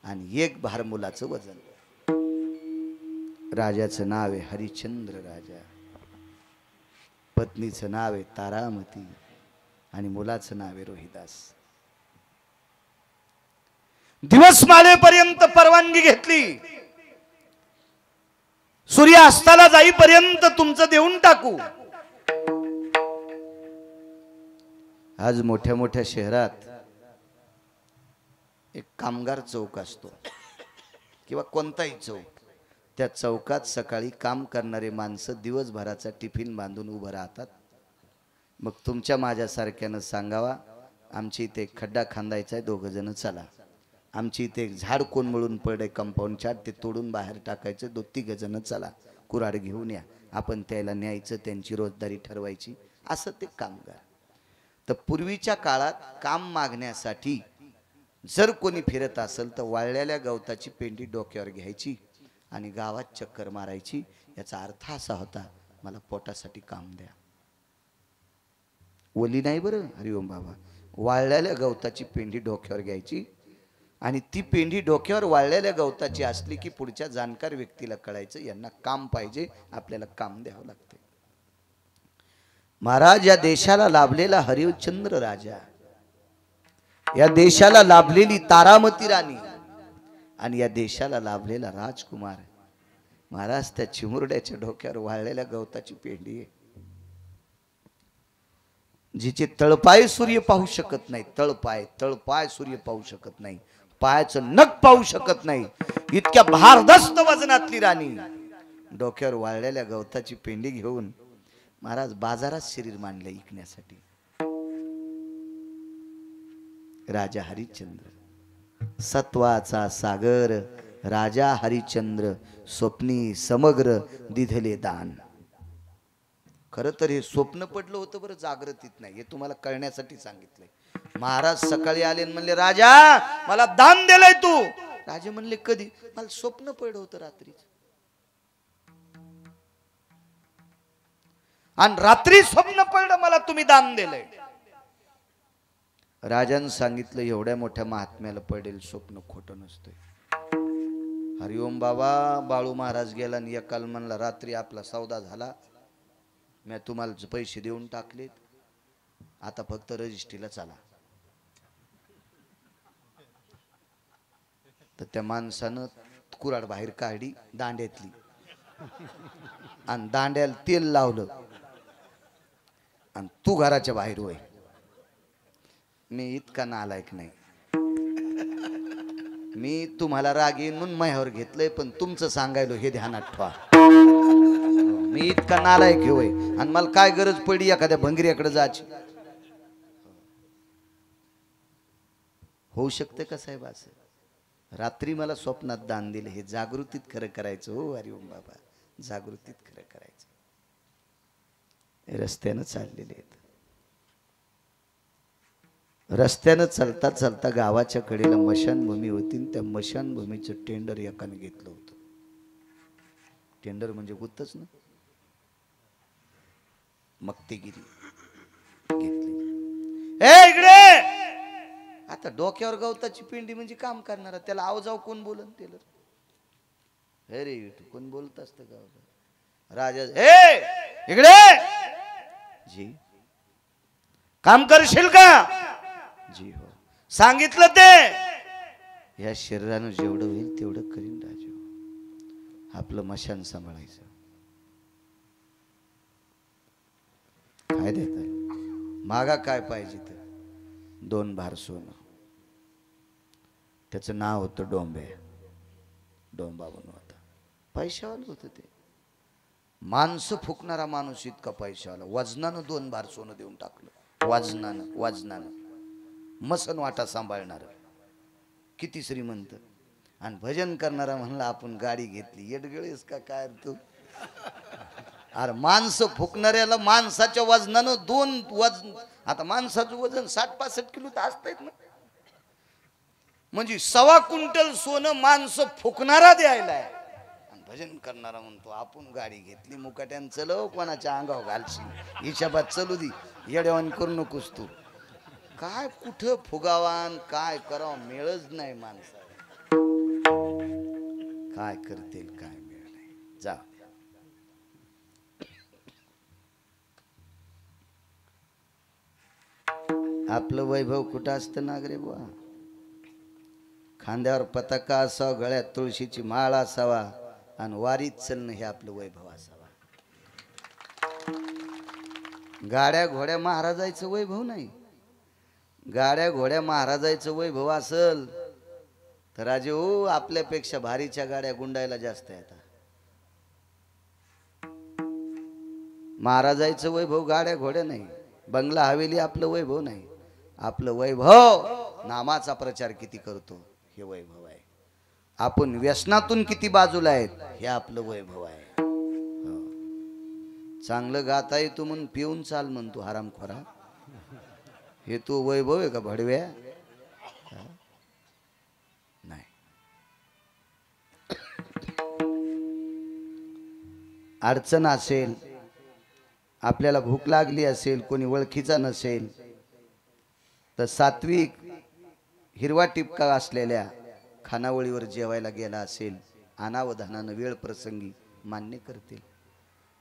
आणि 1 भार मुलाचं वजन. राजाचं नाव आहे हरिश्चंद्र राजा, पत्नीचं नाव आहे तारामती आणि मुलाचं नाव आहे रोहिदास. दिवस माळेपर्यंत परवानगी घेतली, सूर्य अस्ताला जाईपर्यंत तुमचं देऊन टाकू. आज मोठ्या मोठ्या शहरात एक कामगार चौक असतो किंवा कोणताही चौक, त्या चौकात सकाळी काम करणारे माणसं दिवसभराचा टिफिन बांधून उभं राहतात. मग तुमच्या माझ्यासारख्यानं सांगावा, आमची इथे एक खड्डा खांदायचा आहे, 2 जण चला. आमची इथे एक झाड कोण मिळून पडे कंपाऊंडच्या, ते तोडून बाहेर टाकायचं, 2-3 जण चला, कुऱ्हाड घेऊन या, आपण त्याला न्यायचं, त्यांची रोजदारी ठरवायची. असं ते कामगार. तर पूर्वीच्या काळात काम मागण्यासाठी जर कोणी फिरत असेल तर वाळलेल्या गवताची पेंडी डोक्यावर घ्यायची आणि गावात चक्कर मारायची. याचा अर्थ असा होता, मला पोटासाठी काम द्या. ओली नाही बरं, हरिओम बाबा, वाळलेल्या गवताची पेंडी डोक्यावर घ्यायची आणि ती पेंडी डोक्यावर वाळलेल्या गवताची असली की पुढच्या जाणकार व्यक्तीला कळायचं यांना काम पाहिजे, आपल्याला काम द्यावं लागते. महाराज या देशाला लाभलेला हरिश्चंद्र राजा, या देशाला लाभलेली तारामती राणी आणि या देशाला लाभलेला राजकुमार महाराज, त्या चिमुरड्याच्या डोक्यावर वाळलेल्या गवताची पेंडी आहे, जिचे तळपाय सूर्य पाहू शकत नाही. तळपाय सूर्य पाहू शकत नाही, पायाचं नख पाहू शकत नाही, इतक्या भारदस्त वजनातली राणी डोक्यावर वाळलेल्या गवताची पेंडी घेऊन महाराज बाजारात शरीर मांडले विकण्यासाठी. राजा हरिश्चंद्र, सत्वाचा सागर राजा हरिश्चंद्र, स्वप्नी समग्र दिधले दान. खरं तर हे स्वप्न पडलं होतं बरं, जागृतीत नाही. हे तुम्हाला कळण्यासाठी सांगितलंय. महाराज सकाळी आले आणि म्हणले, राजा मला दान दिलंय तू. राजे म्हणले, कधी? मला स्वप्न पडलं होतं रात्रीच. आणि रात्री स्वप्न पडलं मला तुम्ही दान दिलंय. राजानं सांगितलं, एवढ्या मोठ्या महात्म्याला पडेल स्वप्न खोटं नसतंय. हरिओम बाबा. बाळू महाराज गेला आणि एकाल म्हणला, रात्री आपला सौदा झाला, मी तुम्हाला पैसे देऊन टाकलेत, आता फक्त रजिस्ट्रीला चला. तर त्या माणसानं कुऱ्हाड बाहेर काढली दांड्यातली आणि दांड्याला तेल लावलं आणि तू घराच्या बाहेर होय. मी इतका नालायक नाही. मी तुम्हाला राग येईन म्हणून माझ्यावर घेतलंय, पण तुमचं सांगायलो हे ध्यानात ठेवा. मी इतका नालायक होय आणि मला काय गरज पडली एखाद्या भंगीऱ्याकडे जायची. होऊ शकते का साहेब असं? रात्री मला स्वप्नात दान दिले. हे जागृतीत खरं करायचं हो हरिओम बाबा, जागृतीत खरं करायचं. रस्त्यानं चाललेले आहेत. रस्त्यानं चालता चालता गावाच्या कडेला मशानभूमी होती. त्या मशानभूमीचं टेंडर एकाने घेतलं होतं. टेंडर म्हणजे गुत्तच ना, मक्तेगिरी घेतली. ए इकडे. आता डोक्यावर गवताची पिंडी म्हणजे काम करणारा, त्याला आव जाऊ कोण बोलन? टेलर हे रे कोण बोलत असतं गावात? राजा ए इकडे. जी काम करशील का? जी हो. सांगितलं ते. या शरीरानं जेवढं होईल तेवढं करीन राजू. आपलं मशान सांभाळायचं. काय देत मागा काय पाहिजे तर 2 भार सोनं. त्याचं नाव होतं डोंबे. डोंबा बनू होता. पैशावाला होतं ते. माणसं फुकणारा माणूस इतका पैशावाला. वजनानं 2 भार सोनं देऊन टाकलं. वजनानं मसन वाटा सांभाळणार. किती श्रीमंत. आणि भजन करणारा म्हणला आपण गाडी घेतली. येडगळेस का काय तू? अरे माणसं फुकणाऱ्याला माणसाच्या वजनानं 2 वजन. आता माणसाचं वजन 60-65 किलो तर असतंच ना. म्हणजे 1.25 क्विंटल सोनं माणसं फुकणारा द्यायला आहे. आणि भजन करणारा म्हणतो आपण गाडी घेतली. मुकाट्यान चलव, कोणाच्या अंगावर घालशील. हिशाबात चलू दी. येड्यावान करू नकोस तू. काय कुठं फुगावान काय करावं मिळच नाही माणसाला. काय करतील काय मिळ नाही. जा. आपलं वैभव कुठं असतं नागरे बुवा? खांद्यावर पताका असावा, गळ्यात तुळशीची माळ असावा आणि वारीत चलणं हे आपलं वैभव असावा. गाड्या घोड्या महाराजायचं वैभव नाही. गाड्या घोड्या महाराजायचं वैभव असल तर राजे हो आपल्यापेक्षा भारीच्या गाड्या गुंडायला जास्त येतात. महाराजायचं वैभव गाड्या घोड्या नाही. बंगला हवेली आपलं वैभव नाही. आपलं वैभव नामाचा प्रचार किती करतो हे वैभव आहे. आपण व्यसनातून किती बाजूला आहेत हे आपलं वैभव आहे. चांगलं गाता येतो म्हणून पिऊन चाल म्हणतो हरामखोरा. हे तू वैभव आहे का भडव्या? नाही. अडचण असेल, आपल्याला भूक लागली असेल, कोणी ओळखीचा नसेल तर सात्विक हिरवा टिपका असलेल्या खानावळीवर जेवायला गेला असेल, अनावधानानं वेळ प्रसंगी मान्य करतील.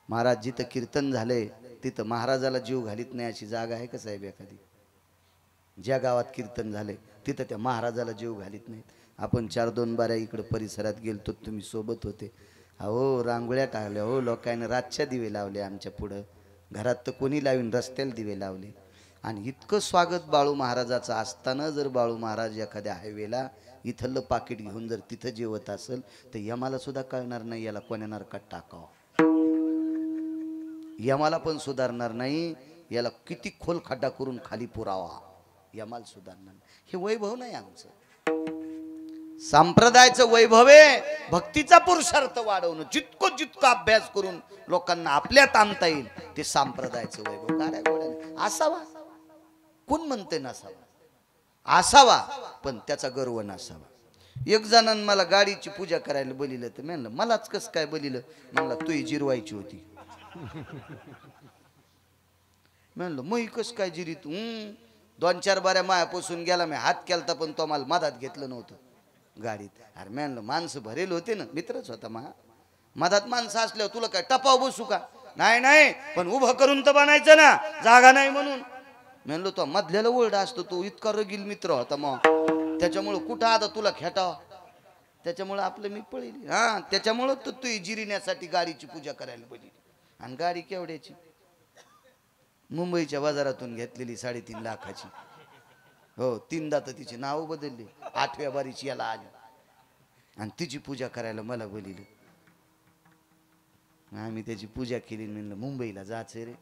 महाराज जिथं कीर्तन झालंय तिथं महाराजाला जीव घालीत नाही अशी जागा आहे का साहेब एखादी? ज्या गावात कीर्तन झालंय तिथं त्या महाराजाला जीव घालीत नाहीत. आपण 4-2 बाऱ्या इकडं परिसरात गेलतो, तुम्ही सोबत होते. अहो रांगोळ्या टाकल्या हो लोकांनी, रातच्या दिवे लावले आमच्या पुढं. घरात तर कोणी लावीन, रस्त्याला दिवे लावले. आणि इतकं स्वागत बाळू महाराजाचं असताना जर बाळू महाराज एखाद्या हायवेला इथलं पाकिट घेऊन जर तिथं जेवत असेल तर यमाला सुद्धा कळणार नाही याला कोण्या नरकात टाकावं. यमाला पण सुधारणार नाही, याला किती खोल खड्डा करून खाली पुरावा, यमाला सुधारणार नाही. हे वैभव नाही आमचं. संप्रदायाचं वैभव आहे भक्तीचा पुरुषार्थ वाढवणं. जितकं अभ्यास करून लोकांना आपल्यात आणता येईल ते संप्रदायाचं वैभव. गाड्या घोड्याने असावा, कोण म्हणते नसावा, असावा पण त्याचा गर्व नसावा. एक जणांनी मला गाडीची पूजा करायला बोलिलं तर म्हणलं मलाच कसं काय बोलिलं. म्हणलं तुही जिरवायची होती. म्हणलं मग कस काय जिरी तू. 2-4 बाऱ्या मायापासून गेला मी हात केलता पण तो मला मधात घेतलं नव्हतं गाडीत. अरे म्हणलं माणसं भरेल होते ना, मित्रच होता मधात माणसं असल्यावर तुला काय टपाव बसू का. नाही पण उभं करून तर बनायचं ना, जागा नाही म्हणून. म्हणलो तो मधल्याला ओरडा असतो, तो इतका रगील मित्र होता मग त्याच्यामुळं कुठं आता तुला खेटावा. त्याच्यामुळं आपलं मी पळली. हा त्याच्यामुळं तर तू जिरिण्यासाठी गाडीची पूजा करायला बोलली. आणि गाडी केवढ्याची, मुंबईच्या बाजारातून घेतलेली 3.5 लाखाची. हो 3दा तर तिची नाव बदलली. 8व्या बारीची याला आली आणि तिची पूजा करायला मला बोलिलं. आम्ही त्याची पूजा केली. म्हणलं मुंबईला जायचं रे.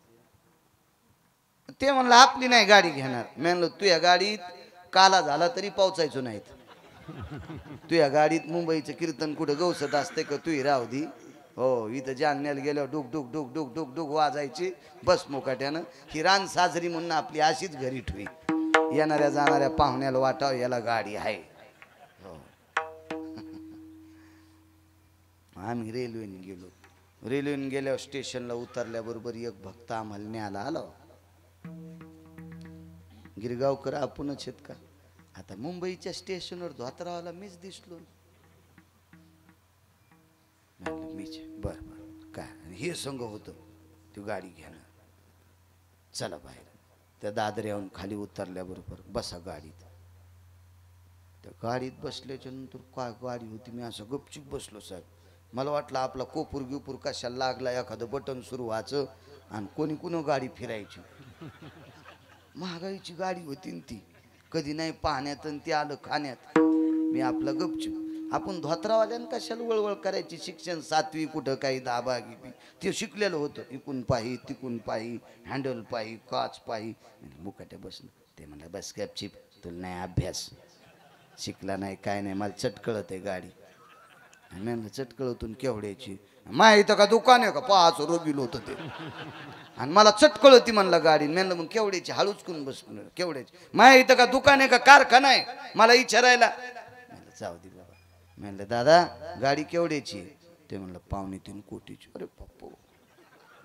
ते म्हणलं आपली नाही गाडी घेणार. म्हणलं तू या गाडीत काला झाला तरी पोचायचो नाहीत. तू या गाडीत मुंबईचं कीर्तन कुठं गवसत असते का तू राहू दी. हो इथं जालन्याला गेल्यावर डुक डुक डुक डुक डुक डुक वाजायची बस मुकाट्यानं. ही रान साजरी म्हणून आपली अशीच घरी ठेवी. येणाऱ्या जाणाऱ्या पाहुण्याला वाटाव याला गाडी आहे. हो आम्ही रेल्वेने गेलो. रेल्वेने गेल्यावर स्टेशनला उतरल्याबरोबर एक भक्त आम्हाला न्यायला आलो. गिरगावकर आपणच आहेत का. आता मुंबईच्या स्टेशनवर धोतरावाला मीच दिसलो. मीच बर काय हे संघ होतं ती गाडी घेणार. चला बाहेर. त्या दादऱ्याहून खाली उतरल्याबरोबर बसा गाडीत. त्या गाडीत बसल्याच्या नंतर काय गाडी होती. मी असं गपचूप बसलो साहेब. मला वाटलं आपला कोपूर गिपूर कशाला लागला, एखादं बटन सुरू व्हायचं आणि कोणी कुणी गाडी फिरायची. महागाईची गाडी होती ती, कधी नाही पाहण्यात आणि ती आलं खाण्यात. मी आपलं गपचूप. आपण धोत्रावाल्यानं कशाला वळवळ करायची. शिक्षण 7वी कुठं काही 10 गिबी ते शिकलेलं होतं. इकून पाही तिकून पाही, हँडल पाही, काच पाही. मुकाट्या बसणं. ते म्हणलं बस गपचिप, तुला नाही अभ्यास, शिकला नाही काय नाही, मला चटकळत आहे गाडी. आणि म्हणलं चटकळतून केवढ्याची. माय इथं का दुकान आहे का 5 रोगील होतं ते. आणि मला चटकळती म्हणलं गाडी. म्हणलं मग केवढ्याची, हळूच करून बसून केवढ्याची. माय इथं का दुकान आहे का कारखाना आहे मला विचारायला. म्हणलं जाऊ दे बाबा. म्हणलं दादा गाडी केवढ्याची. ते म्हणलं 2.25 कोटीची. अरे पप्पो.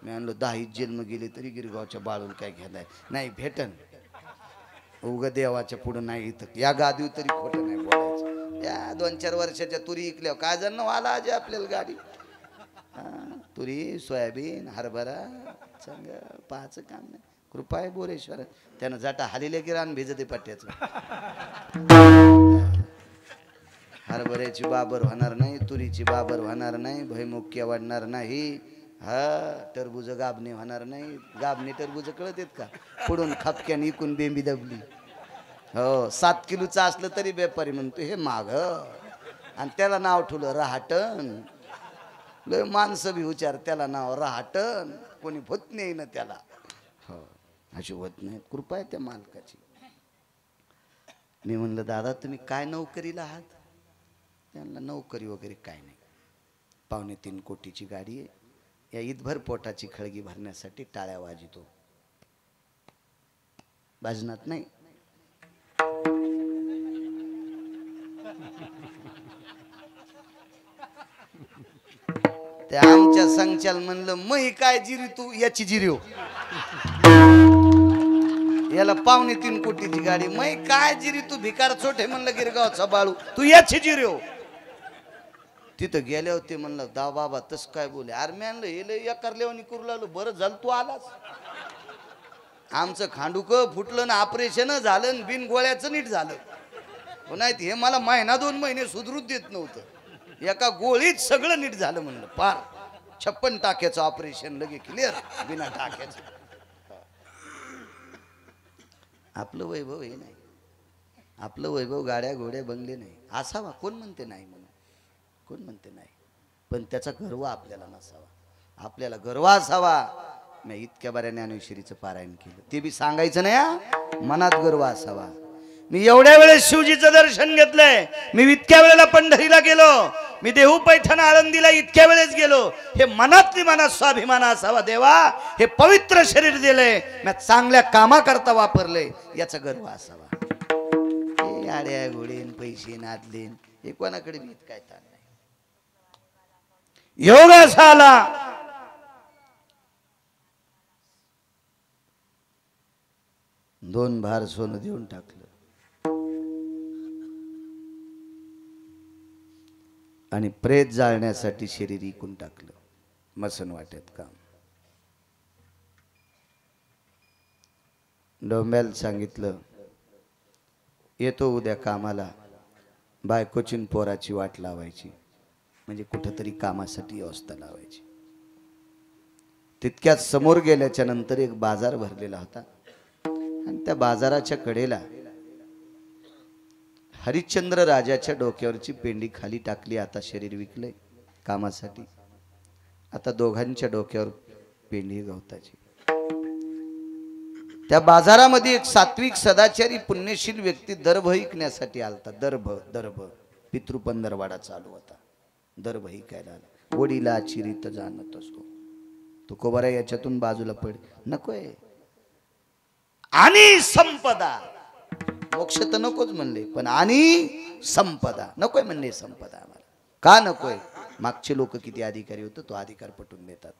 मी म्हणलं 10 जेलनं गेले तरी गिरगावच्या बाळून काय घ्यायलाय नाही भेटन. उग देवाच्या पुढं नाही इथं या गादीव तरी खोटं नाही बोलायचं. या 2-4 वर्षाच्या तुरी इकल्या काय जण वाला आजी आपल्याला गाडी. तुरी सोयाबीन हरभरा चांगलं पाहायचं काम नाही. कृपा आहे बोरेश्वर. त्यानं जाटा हालेल्या की रान भिजते पट्ट्याचं. हरभऱ्याची बाबर होणार नाही, तुरीची बाबर होणार नाही, भयमुख्य वाढणार नाही. हा टरबूज गाबणे होणार नाही. गाबणे टरबूज कळत आहेत का. पुढून खापक्याने इकून बेंबी दबली. हो 7 किलोचं असलं तरी व्यापारी म्हणतो हे माग. आणि त्याला नाव ठेवलं रहाटण. लय माणसं बी विचार त्याला नाव रहाटण. कोणी होत नाही ना त्याला. हो अशी होत नाही. कृपा आहे त्या मालकाची. मी म्हणलं दादा तुम्ही काय नोकरीला आहात. त्यांना नोकरी वगैरे काय नाही. 2.25 कोटीची गाडी आहे. या ईदभर पोटाची खळगी भरण्यासाठी टाळ्या वाजितो. भाजनात नाही. ते आमच्या संचाल म्हणलं मग काय जिरी तू याची जिरी हो. याला 2.25 कोटीची गाडी मग काय जिरी तू भिकार छोटे म्हणलं गिरगावचा बाळू तू याची जिरी हो. तिथं गेले होते म्हणलं दा बाबा तस काय बोले. अरे मी आणलं हे लय करल्यावर करू लागलो. बरं झालं तू आलास. आमचं खांडूक फुटलं ना ऑपरेशन झालं बिन गोळ्याचं नीट झालं. नाही हे मला 1-2 महिने सुधरूच देत नव्हतं. एका गोळीत सगळं नीट झालं म्हणलं. पार 56 टाक्याचं ऑपरेशन लगे क्लिअर बिना टाक्याचं. आपलं वैभव हे नाही. आपलं वैभव गाड्या घोड्या बंगले नाही. असावा कोण म्हणते नाही म्हणून. कोण म्हणते नाही. पण त्याचा गर्व आपल्याला नसावा. आपल्याला गर्व असावा. मी इतक्या बऱ्या ज्ञानेश्वरीचं पारायण केलं ते बी सांगायचं नाही. मनात गर्व असावा. मी एवढ्या वेळेस शिवजीचं दर्शन घेतलंय, मी इतक्या वेळेला पंढरीला गेलो, मी देहू पैठण आळंदीला इतक्या वेळेस गेलो. हे मनातली मनात स्वाभिमान असावा, देवा हे पवित्र शरीर दिलंय, मी चांगल्या कामाकरता वापरले याचा गर्व असावा. हे आड्या घोडेन पैसे नादलेन हे कोणाकडे भीत काय ताण नाही. योग असा आला, दोन भार सोनं देऊन टाकलं आणि प्रेत जाळण्यासाठी शरीर इकून टाकलं. मसन वाट्यात काम. डोंब्याला सांगितलं येतो उद्या कामाला, बायकोची न पोराची वाट लावायची, म्हणजे कुठंतरी कामासाठी व्यवस्था लावायची. तितक्यात समोर गेल्याच्या नंतर एक बाजार भरलेला होता आणि त्या बाजाराच्या कडेला हरिश्चंद्र राजाच्या डोक्यावरची पेंडी खाली टाकली. आता शरीर विकलंय कामासाठी, आता दोघांच्या डोक्यावर पेंडी गवताची. त्या बाजारामध्ये एक सात्विक सदाचारी पुण्यशील व्यक्ती दर्भ विकण्यासाठी आलता. दर्भ पितृपंधरवाडा चालू होता, दर्भ विकायला आला. वडीला चिरीत जाणत असतो तुकोबारा याच्यातून बाजूला पड नकोय. आणि संपदा, मोक्ष तर नकोच म्हणले, पण आणि संपदा नकोय म्हणले. संपदा आम्हाला का नकोय? मागचे लोक किती अधिकारी होते, तो अधिकार पटवून देतात.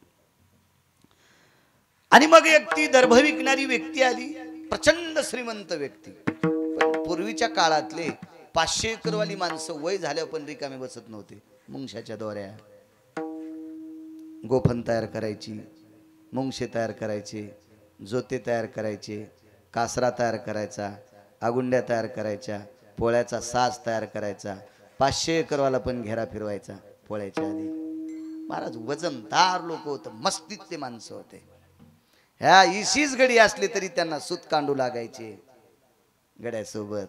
आणि मग एक ती दर्भ विकणारी व्यक्ती आली, प्रचंड श्रीमंत व्यक्ती. पण पूर्वीच्या काळातले 500 एकरवाली माणसं वय झाल्यावर पण रिकामे बसत नव्हते. मुंगशाच्या दोऱ्या, गोफन तयार करायची, मुंगशे तयार करायचे, जोते तयार करायचे, कासरा तयार करायचा, आगुंड्या तयार करायच्या, पोळ्याचा साज तयार करायचा. 500 एकरवाला पण घेरा फिरवायचा पोळ्याच्या आधी. महाराज वजनदार लोक होते, मस्तीतले माणसं होते. ह्या इशीच गडी असले तरी त्यांना सूत कांडू लागायचे गड्यासोबत.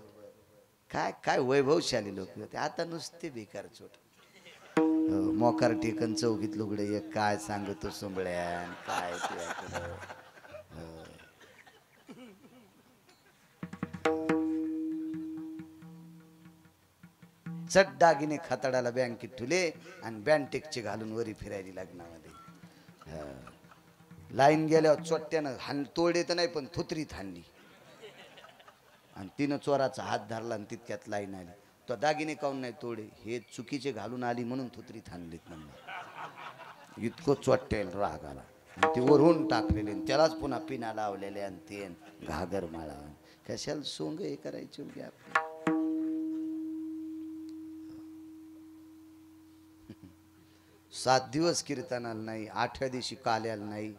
काय काय वैभवशाली लोक होते. आता नुसते बेकार चोट. मोकार टेकन चौकीत लुगडे एक काय सांगतो सुंबळ्या काय चट दागिने खाताडाला बँकेत ठुले आणि बँटेकचे घालून वरी फिरायली लग्नामध्ये. लाईन गेल्यावर चोट्यानं हान तोडे तर नाही पण थुत्रीत हाणली आणि तिनं चोराचा हात धरला आणि तितक्यात लाईन आली. तो दागिने काऊन नाही तोडे, हे चुकीचे घालून आली म्हणून थुत्रीत हाणलीत म्हणलं. इतकं चोट्याला राग आला. ते वरून टाकलेले त्यालाच पुन्हा पिना लावलेले आणि ते घागर माळा. कशाला सोंग हे करायचे उद्या आपले. 7 दिवस कीर्तनाला नाही, 8व्या दिवशी काल्याला नाही.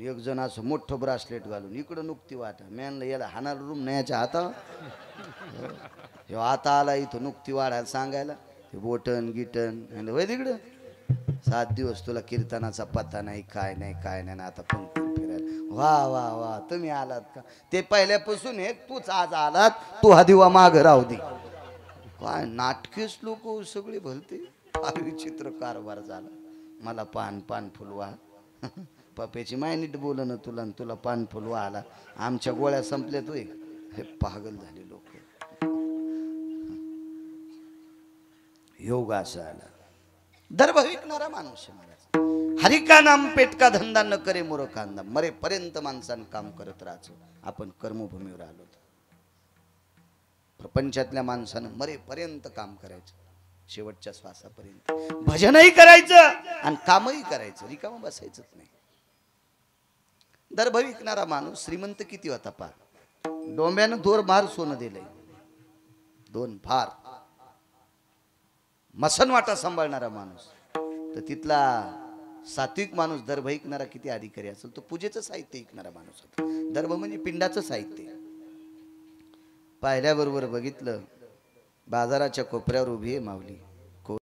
एक जण असं मोठं ब्रासलेट घालून इकडं नुकती वाटा. मॅनला याला हाणार रूम न्यायच्या हाता आता आला इथं नुकती वाढायला सांगायला. ते बोटन गिटन म्हणलं वय तिकडं. 7 दिवस तुला कीर्तनाचा पत्ता नाही, काय नाही काय नाही. आता पंक्ती फिरायला. वा वा वा तुम्ही आलात का? ते पहिल्यापासून हे तूच आज आलात, तू हा दिवा माग राहू दे. काय नाटकेच लोक सगळे भलते. विचित्र कारभार झाला. मला पान पान फुलवा. पप्याची माय नीट बोल ना तुला, तुला पान फुलवा आला. आमच्या गोळ्या संपल्या तोय. हे पागल झाले लोक. योग असा आला. दर्भ विकणारा माणूस हरि का नाम पेट का धंदा न करे मूर्खांदा. मरेपर्यंत माणसानं काम करत राहायचं. आपण कर्मभूमीवर आलो. प्रपंचातल्या माणसानं मरेपर्यंत काम करायचं, शेवटच्या श्वासापर्यंत. भजनही करायचं आणि कामही करायचं, रिकामं बसायचंच नाही. दर्भ विकणारा माणूस श्रीमंत किती होता पा. डोंब्यानं 2 भार सोनं दिलंय. 2 भार. मसनवाटा सांभाळणारा माणूस. तर तिथला सात्विक माणूस दर्भ विकणारा किती अधिकारी असेल. तो पूजेचं साहित्य विकणारा माणूस होता. दर्भ म्हणजे पिंडाचं साहित्य. पाहिल्याबरोबर बघितलं बाजाराच्या कोपऱ्यावर उभी आहे माऊली.